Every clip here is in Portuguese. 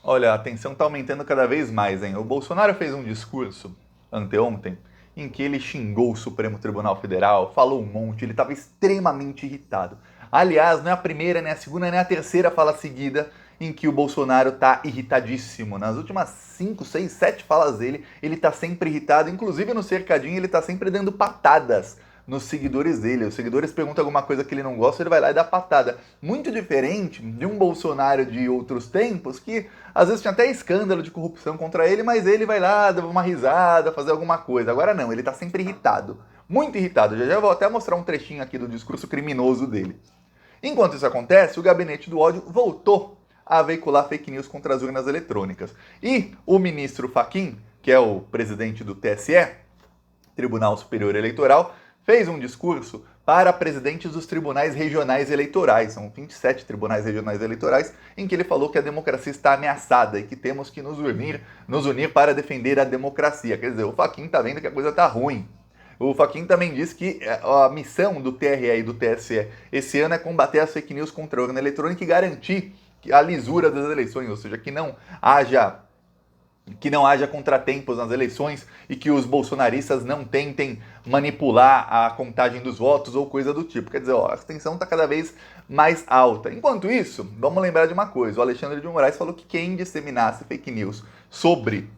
Olha, a tensão está aumentando cada vez mais, hein? O Bolsonaro fez um discurso anteontem em que ele xingou o Supremo Tribunal Federal, falou um monte, ele estava extremamente irritado. Aliás, não é a primeira, nem a segunda, nem a terceira fala seguida em que o Bolsonaro está irritadíssimo. Nas últimas 5, 6, 7 falas dele, ele está sempre irritado, inclusive no cercadinho ele está sempre dando patadas nos seguidores dele. Os seguidores perguntam alguma coisa que ele não gosta, ele vai lá e dá patada. Muito diferente de um Bolsonaro de outros tempos, que às vezes tinha até escândalo de corrupção contra ele, mas ele vai lá, dá uma risada, fazer alguma coisa. Agora não, ele tá sempre irritado. Muito irritado. Já vou até mostrar um trechinho aqui do discurso criminoso dele. Enquanto isso acontece, o gabinete do ódio voltou a veicular fake news contra as urnas eletrônicas. E o ministro Fachin, que é o presidente do TSE, Tribunal Superior Eleitoral, fez um discurso para presidentes dos tribunais regionais eleitorais, são 27 tribunais regionais eleitorais, em que ele falou que a democracia está ameaçada e que temos que nos unir para defender a democracia. Quer dizer, o Fachin está vendo que a coisa está ruim. O Fachin também disse que a missão do TRE e do TSE esse ano é combater as fake news contra a urna eletrônica e garantir a lisura das eleições, ou seja, que não haja contratempos nas eleições e que os bolsonaristas não tentem manipular a contagem dos votos ou coisa do tipo. Quer dizer, a tensão está cada vez mais alta. Enquanto isso, vamos lembrar de uma coisa. O Alexandre de Moraes falou que quem disseminasse fake news sobre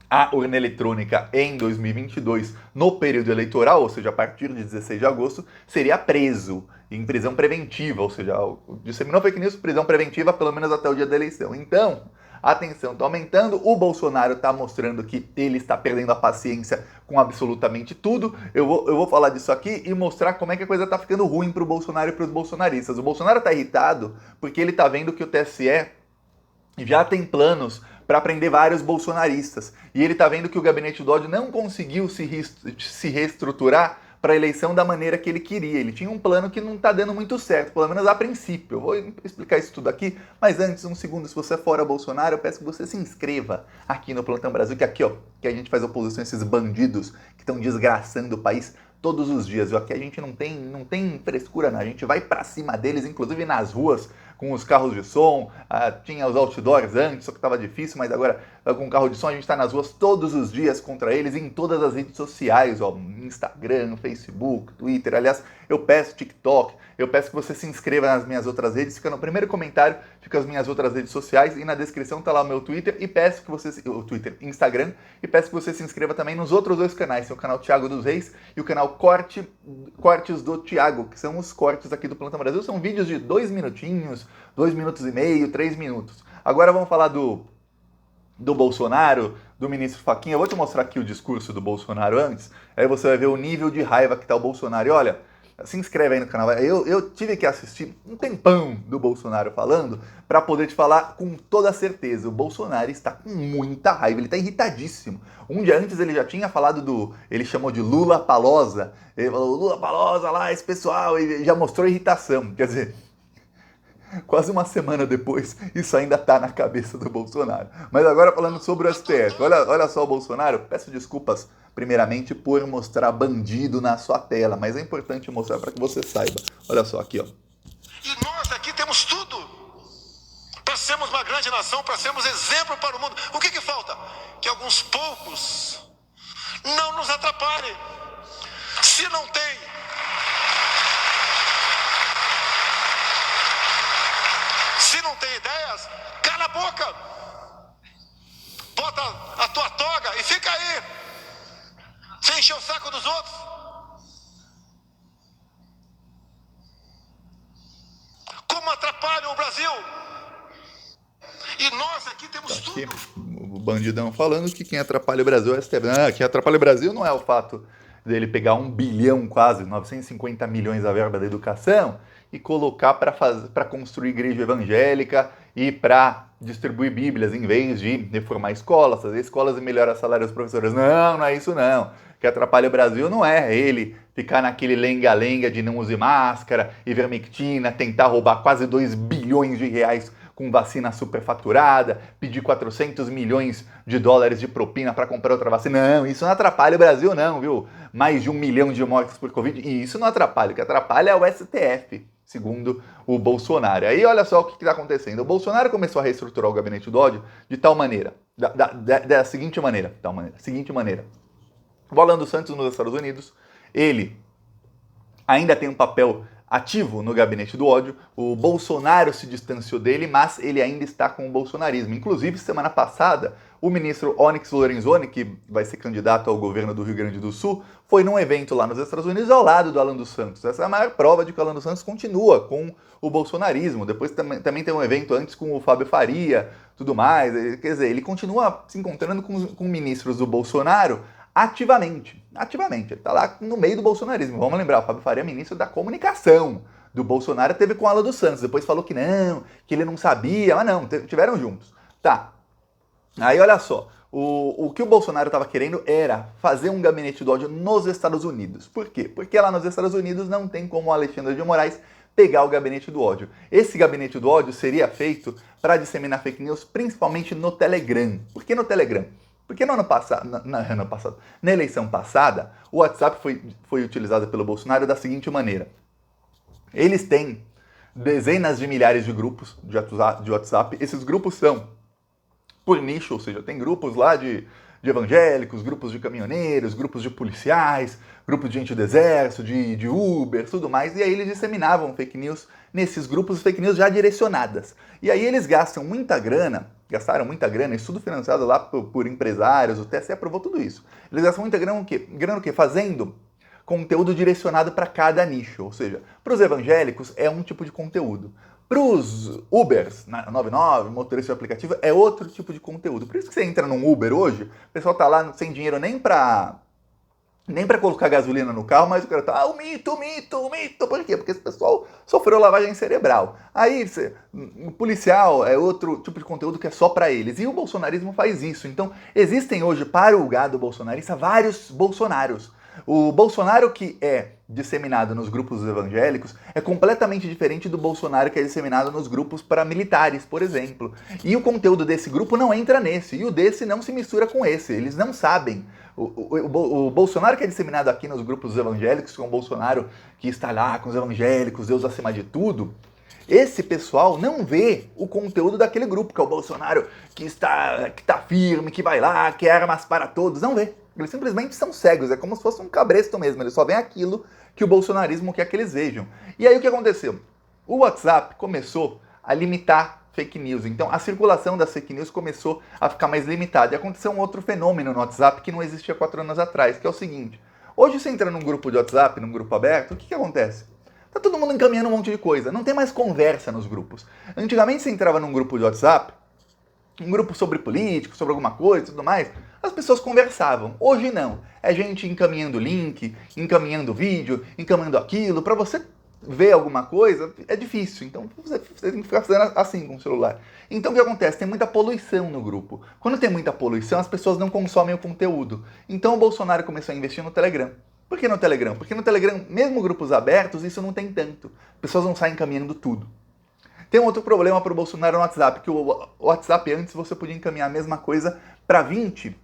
a urna eletrônica em 2022 no período eleitoral, ou seja, a partir de 16 de agosto, seria preso em prisão preventiva, ou seja, disseminou fake news, prisão preventiva pelo menos até o dia da eleição. Então, a tensão está aumentando, o Bolsonaro está mostrando que ele está perdendo a paciência com absolutamente tudo. Eu vou falar disso aqui e mostrar como é que a coisa está ficando ruim para o Bolsonaro e para os bolsonaristas. O Bolsonaro está irritado porque ele está vendo que o TSE já tem planos para prender vários bolsonaristas. E ele está vendo que o gabinete do ódio não conseguiu se reestruturar para a eleição da maneira que ele queria. Ele tinha um plano que não está dando muito certo, pelo menos a princípio. Eu vou explicar isso tudo aqui, mas antes, um segundo, se você é fora Bolsonaro, eu peço que você se inscreva aqui no Plantão Brasil, que aqui, ó, que a gente faz oposição a esses bandidos que estão desgraçando o país todos os dias. Aqui a gente não tem frescura, não. A gente vai para cima deles, inclusive nas ruas, com os carros de som. Tinha os outdoors antes, só que estava difícil, mas agora com o carro de som a gente está nas ruas todos os dias contra eles, em todas as redes sociais, ó, Instagram, Facebook, Twitter. Aliás, eu peço TikTok, eu peço que você se inscreva nas minhas outras redes, fica no primeiro comentário, fica as minhas outras redes sociais e na descrição tá lá o meu Twitter e peço que você, o Twitter, Instagram, e peço que você se inscreva também nos outros dois canais, tem o canal Thiago dos Reis e o canal Cortes do Thiago, que são os cortes aqui do Plantão Brasil, são vídeos de 2 minutinhos, 2 minutos e meio, 3 minutos. Agora vamos falar do Bolsonaro, do ministro Fachin. Eu vou te mostrar aqui o discurso do Bolsonaro antes, aí você vai ver o nível de raiva que tá o Bolsonaro. E olha, se inscreve aí no canal. Eu tive que assistir um tempão do Bolsonaro falando para poder te falar com toda certeza. O Bolsonaro está com muita raiva, ele está irritadíssimo. Um dia antes ele já tinha falado ele chamou de Lula Palosa. Ele falou Lula Palosa lá, esse pessoal, e já mostrou irritação. Quer dizer, quase uma semana depois, isso ainda está na cabeça do Bolsonaro. Mas agora falando sobre o STF, olha só o Bolsonaro, peço desculpas primeiramente por mostrar bandido na sua tela, mas é importante mostrar para que você saiba. Olha só aqui, ó. E nós aqui temos tudo para sermos uma grande nação, para sermos exemplo para o mundo. O que falta? Que alguns poucos não nos atrapalhem. Se não tem ideias, cala a boca, bota a tua toga e fica aí, sem encher o saco dos outros. Como atrapalham o Brasil? E nós aqui temos Aqui, tudo. o bandidão falando que quem atrapalha o Brasil é o STF. Quem atrapalha o Brasil não é o fato dele pegar 1 bilhão, quase 950 milhões da verba da educação e colocar para construir igreja evangélica e para distribuir bíblias em vez de reformar escolas, fazer escolas e melhorar o salário dos professores. Não é isso não. O que atrapalha o Brasil não é ele ficar naquele lenga-lenga de não use máscara, ivermectina, tentar roubar quase 2 bilhões de reais com vacina superfaturada, pedir 400 milhões de dólares de propina para comprar outra vacina. Não, isso não atrapalha o Brasil não, viu? Mais de 1 milhão de mortes por Covid, e isso não atrapalha. O que atrapalha é o STF, segundo o Bolsonaro. Aí olha só o que está acontecendo. O Bolsonaro começou a reestruturar o gabinete do ódio de tal maneira, da seguinte maneira, o Alan dos Santos nos Estados Unidos, ele ainda tem um papel ativo no gabinete do ódio. O Bolsonaro se distanciou dele, mas ele ainda está com o bolsonarismo. Inclusive, semana passada, o ministro Onyx Lorenzoni, que vai ser candidato ao governo do Rio Grande do Sul, foi num evento lá nos Estados Unidos ao lado do Alan dos Santos. Essa é a maior prova de que o Alan dos Santos continua com o bolsonarismo. Depois também tem um evento antes com o Fábio Faria, tudo mais. Quer dizer, ele continua se encontrando com ministros do Bolsonaro ativamente. Ele está lá no meio do bolsonarismo. Vamos lembrar, o Fábio Faria é ministro da comunicação do Bolsonaro, teve com o Alan dos Santos, depois falou que não, que ele não sabia, mas não, tiveram juntos. Tá, aí olha só, o que o Bolsonaro estava querendo era fazer um gabinete do ódio nos Estados Unidos. Por quê? Porque lá nos Estados Unidos não tem como o Alexandre de Moraes pegar o gabinete do ódio. Esse gabinete do ódio seria feito para disseminar fake news, principalmente no Telegram. Por que no Telegram? Porque no ano passado, na eleição passada, o WhatsApp foi utilizado pelo Bolsonaro da seguinte maneira. Eles têm dezenas de milhares de grupos de WhatsApp. Esses grupos são por nicho, ou seja, tem grupos lá de evangélicos, grupos de caminhoneiros, grupos de policiais, grupos de gente do exército, de Uber, tudo mais. E aí eles disseminavam fake news nesses grupos, fake news já direcionadas. E aí eles gastaram muita grana, isso tudo financiado lá por empresários, o TSE aprovou tudo isso. Eles gastam muita grana o quê? Fazendo conteúdo direcionado para cada nicho, ou seja, para os evangélicos é um tipo de conteúdo. Para os Ubers, 99, motorista de aplicativo, é outro tipo de conteúdo. Por isso que você entra num Uber hoje, o pessoal tá lá sem dinheiro nem para colocar gasolina no carro, mas o cara tá, o mito. Por quê? Porque esse pessoal sofreu lavagem cerebral. Aí, o policial é outro tipo de conteúdo que é só para eles. E o bolsonarismo faz isso. Então, existem hoje, para o gado bolsonarista, vários Bolsonaros. O Bolsonaro que é disseminado nos grupos evangélicos é completamente diferente do Bolsonaro que é disseminado nos grupos paramilitares, por exemplo. E o conteúdo desse grupo não entra nesse, e o desse não se mistura com esse. Eles não sabem. O Bolsonaro que é disseminado aqui nos grupos evangélicos, com o Bolsonaro que está lá com os evangélicos, Deus acima de tudo, esse pessoal não vê o conteúdo daquele grupo, que é o Bolsonaro que está firme, que vai lá, que é armas para todos. Não vê. Eles simplesmente são cegos, é como se fosse um cabresto mesmo, eles só veem aquilo que o bolsonarismo quer que eles vejam. E aí o que aconteceu? O WhatsApp começou a limitar fake news, então a circulação das fake news começou a ficar mais limitada. E aconteceu um outro fenômeno no WhatsApp que não existia 4 anos atrás, que é o seguinte: hoje você entra num grupo de WhatsApp, num grupo aberto, o que acontece? Tá todo mundo encaminhando um monte de coisa, não tem mais conversa nos grupos. Antigamente você entrava num grupo de WhatsApp, um grupo sobre político, sobre alguma coisa e tudo mais, as pessoas conversavam. Hoje não. É gente encaminhando link, encaminhando vídeo, encaminhando aquilo. Para você ver alguma coisa, é difícil. Então você tem que ficar fazendo assim com o celular. Então o que acontece? Tem muita poluição no grupo. Quando tem muita poluição, as pessoas não consomem o conteúdo. Então o Bolsonaro começou a investir no Telegram. Por que no Telegram? Porque no Telegram, mesmo grupos abertos, isso não tem tanto. As pessoas não saem encaminhando tudo. Tem um outro problema para o Bolsonaro no WhatsApp, que o WhatsApp antes você podia encaminhar a mesma coisa para 20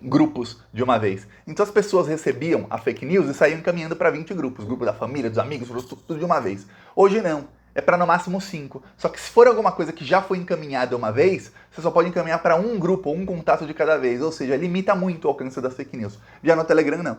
grupos de uma vez. Então as pessoas recebiam a fake news e saíam encaminhando para 20 grupos. Grupo da família, dos amigos, tudo de uma vez. Hoje não. É para no máximo 5. Só que se for alguma coisa que já foi encaminhada uma vez, você só pode encaminhar para um grupo ou um contato de cada vez. Ou seja, limita muito o alcance das fake news. Já no Telegram não.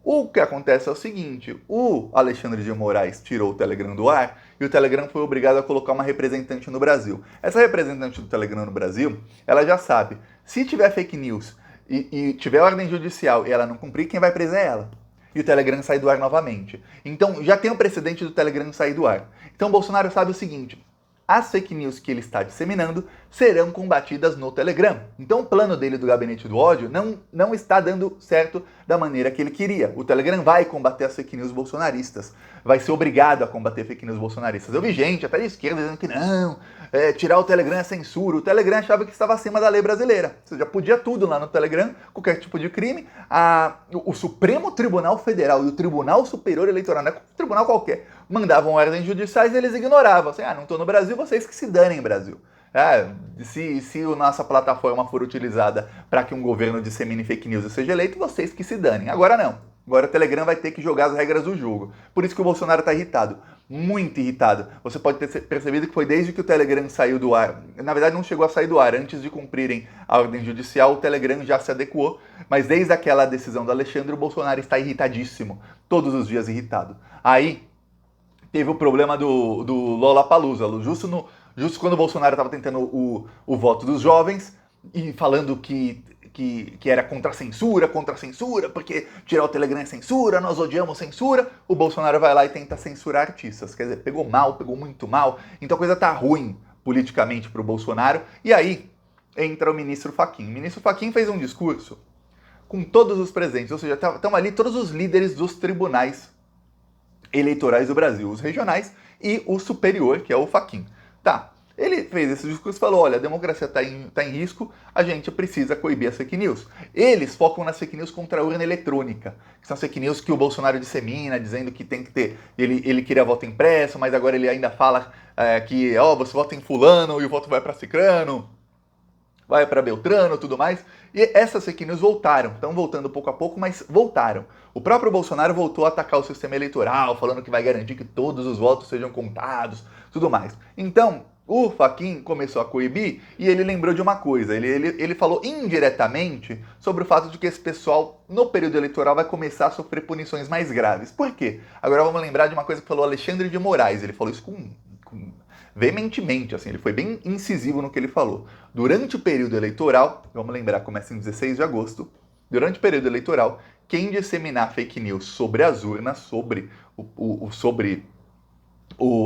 O que acontece é o seguinte: o Alexandre de Moraes tirou o Telegram do ar e o Telegram foi obrigado a colocar uma representante no Brasil. Essa representante do Telegram no Brasil, ela já sabe, se tiver fake news e tiver ordem judicial e ela não cumprir, quem vai preso é ela. E o Telegram sai do ar novamente. Então já tem o precedente do Telegram sair do ar. Então o Bolsonaro sabe o seguinte: as fake news que ele está disseminando serão combatidas no Telegram. Então o plano dele do gabinete do ódio não está dando certo da maneira que ele queria. O Telegram vai combater as fake news bolsonaristas. Vai ser obrigado a combater fake news bolsonaristas. Eu vi gente, até de esquerda, dizendo que não, tirar o Telegram é censura. O Telegram achava que estava acima da lei brasileira. Você já podia tudo lá no Telegram, qualquer tipo de crime. O Supremo Tribunal Federal e o Tribunal Superior Eleitoral, não é um tribunal qualquer, mandavam ordens judiciais e eles ignoravam. Assim, não estou no Brasil, vocês que se danem, Brasil. Se a nossa plataforma for utilizada para que um governo dissemine fake news e seja eleito, vocês que se danem. Agora não. Agora o Telegram vai ter que jogar as regras do jogo. Por isso que o Bolsonaro está irritado. Muito irritado. Você pode ter percebido que foi desde que o Telegram saiu do ar. Na verdade, não chegou a sair do ar. Antes de cumprirem a ordem judicial, o Telegram já se adequou. Mas desde aquela decisão do Alexandre, o Bolsonaro está irritadíssimo. Todos os dias irritado. Aí, teve o problema do Lollapalooza. Justo quando o Bolsonaro estava tentando o voto dos jovens e falando que era contra a censura, porque tirar o Telegram é censura, nós odiamos censura, o Bolsonaro vai lá e tenta censurar artistas. Quer dizer, pegou muito mal, então a coisa tá ruim politicamente para o Bolsonaro. E aí entra o ministro Fachin. O ministro Fachin fez um discurso com todos os presentes, ou seja, estão ali todos os líderes dos tribunais eleitorais do Brasil, os regionais e o superior, que é o Fachin. Tá, ele fez esse discurso e falou, olha, a democracia está em risco, a gente precisa coibir as fake news. Eles focam nas fake news contra a urna eletrônica, que são as fake news que o Bolsonaro dissemina, dizendo que tem que ter, ele queria voto impresso, mas agora ele ainda fala que você vota em fulano e o voto vai para cicrano, vai para Beltrano, tudo mais. E essas fake news voltaram, estão voltando pouco a pouco, mas voltaram. O próprio Bolsonaro voltou a atacar o sistema eleitoral, falando que vai garantir que todos os votos sejam contados, tudo mais. Então, o Fachin começou a coibir e ele lembrou de uma coisa. Ele falou indiretamente sobre o fato de que esse pessoal, no período eleitoral, vai começar a sofrer punições mais graves. Por quê? Agora vamos lembrar de uma coisa que falou Alexandre de Moraes. Ele falou isso com veementemente, assim, ele foi bem incisivo no que ele falou. Durante o período eleitoral, vamos lembrar, começa em 16 de agosto, durante o período eleitoral, quem disseminar fake news sobre as urnas, sobre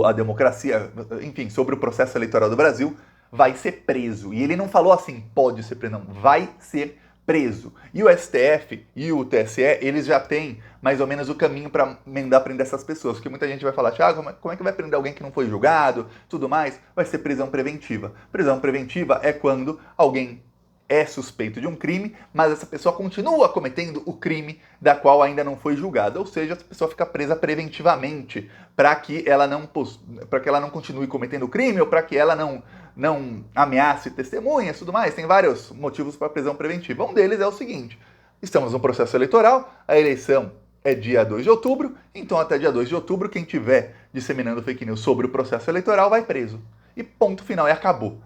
a democracia, enfim, sobre o processo eleitoral do Brasil, vai ser preso. E ele não falou assim, pode ser preso, não, vai ser preso. E o STF e o TSE, eles já têm mais ou menos o caminho para mandar prender essas pessoas. Porque muita gente vai falar, Thiago, como é que vai prender alguém que não foi julgado, tudo mais? Vai ser prisão preventiva. Prisão preventiva é quando alguém é suspeito de um crime, mas essa pessoa continua cometendo o crime da qual ainda não foi julgada. Ou seja, essa pessoa fica presa preventivamente para que ela não continue cometendo o crime ou para que ela não ameace testemunhas e tudo mais. Tem vários motivos para prisão preventiva. Um deles é o seguinte: estamos no processo eleitoral, a eleição é dia 2 de outubro, então até dia 2 de outubro quem estiver disseminando fake news sobre o processo eleitoral vai preso. E ponto final, e acabou.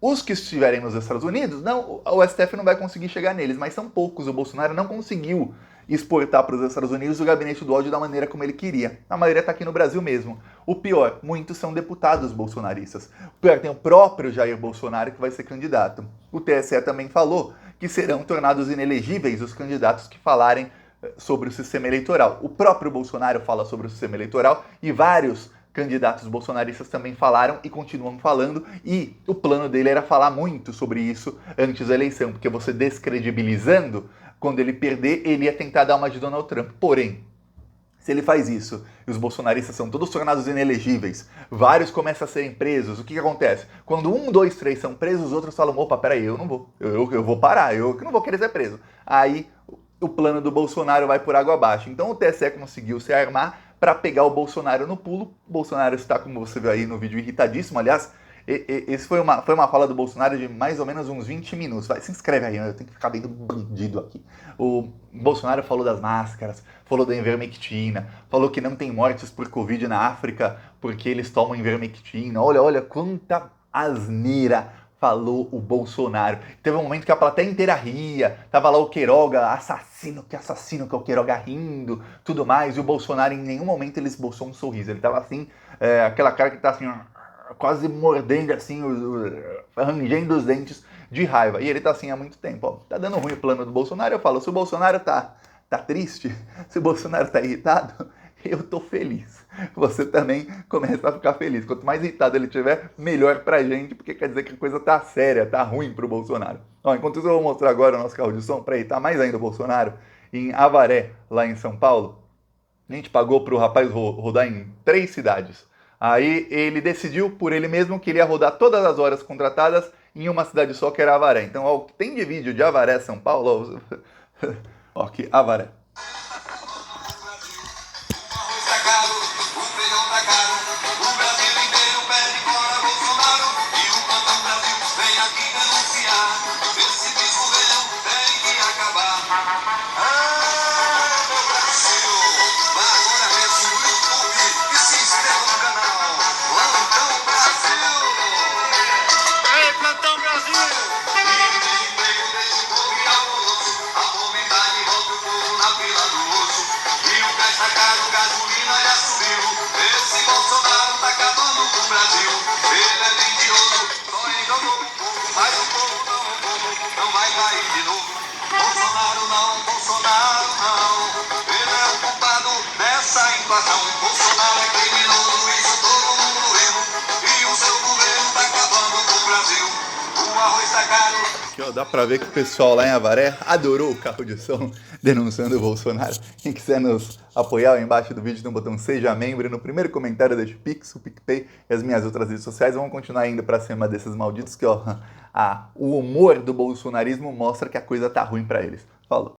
Os que estiverem nos Estados Unidos, não, o STF não vai conseguir chegar neles, mas são poucos. O Bolsonaro não conseguiu exportar para os Estados Unidos o gabinete do ódio da maneira como ele queria. A maioria está aqui no Brasil mesmo. O pior, muitos são deputados bolsonaristas. O pior, tem o próprio Jair Bolsonaro que vai ser candidato. O TSE também falou que serão tornados inelegíveis os candidatos que falarem sobre o sistema eleitoral. O próprio Bolsonaro fala sobre o sistema eleitoral e vários candidatos bolsonaristas também falaram e continuam falando, e o plano dele era falar muito sobre isso antes da eleição, porque você descredibilizando, quando ele perder, ele ia tentar dar uma de Donald Trump. Porém, se ele faz isso e os bolsonaristas são todos tornados inelegíveis, vários começam a serem presos, o que acontece? Quando 1, 2, 3 são presos, os outros falam, opa, peraí, eu não vou, eu vou parar, eu que não vou querer ser preso. Aí o plano do Bolsonaro vai por água abaixo. Então o TSE conseguiu se armar para pegar o Bolsonaro no pulo. O Bolsonaro está, como você viu aí no vídeo, irritadíssimo. Aliás, esse foi uma fala do Bolsonaro de mais ou menos uns 20 minutos. Vai, se inscreve aí, eu tenho que ficar bem bandido aqui. O Bolsonaro falou das máscaras, falou da ivermectina, falou que não tem mortes por Covid na África porque eles tomam ivermectina. Olha quanta asneira falou o Bolsonaro. Teve um momento que a plateia inteira ria, tava lá o Queiroga, assassino, que é o Queiroga rindo, tudo mais, e o Bolsonaro em nenhum momento ele esboçou um sorriso, ele tava assim, aquela cara que tá assim, quase mordendo assim, rangendo os dentes de raiva, e ele tá assim há muito tempo, ó. Tá dando ruim o plano do Bolsonaro, eu falo, se o Bolsonaro tá triste, se o Bolsonaro tá irritado, eu tô feliz. Você também começa a ficar feliz. Quanto mais irritado ele tiver, melhor pra gente, porque quer dizer que a coisa tá séria, tá ruim pro Bolsonaro. Ó, enquanto isso, eu vou mostrar agora o nosso carro de som pra irritar mais ainda o Bolsonaro. Em Avaré, lá em São Paulo, a gente pagou pro rapaz rodar em 3 cidades. Aí ele decidiu por ele mesmo que ele ia rodar todas as horas contratadas em uma cidade só, que era Avaré. Então, ó, o que tem de vídeo de Avaré, São Paulo, ó, aqui, Avaré. O feijão tá aqui denunciar. Esse desgoverno tem que acabar. Ah, meu Brasil, vá agora mesmo no YouTube e se inscreva no canal Plantão Brasil. Ei, Plantão Brasil! Emprego deixa o povo e almoço. A fome volta o povo na fila do osso. E o gás tá caro, gasolina já subiu. Esse Bolsonaro tá acabando com o Brasil. Ele é mentiroso, só enganou o povo. Mas o povo não vai cair de novo. Bolsonaro não. Ele é o culpado dessa inflação. Bolsonaro é criminoso, isso todo mundo viu. E o seu governo tá acabando com o Brasil. O arroz tá caro. Aqui, ó, dá pra ver que o pessoal lá em Avaré adorou o carro de som denunciando o Bolsonaro. Quem quiser nos apoiar, embaixo do vídeo tem um botão Seja Membro e no primeiro comentário deixa o Pix, o PicPay e as minhas outras redes sociais. Vamos continuar indo pra cima desses malditos que, ó, o humor do bolsonarismo mostra que a coisa tá ruim pra eles. Falou!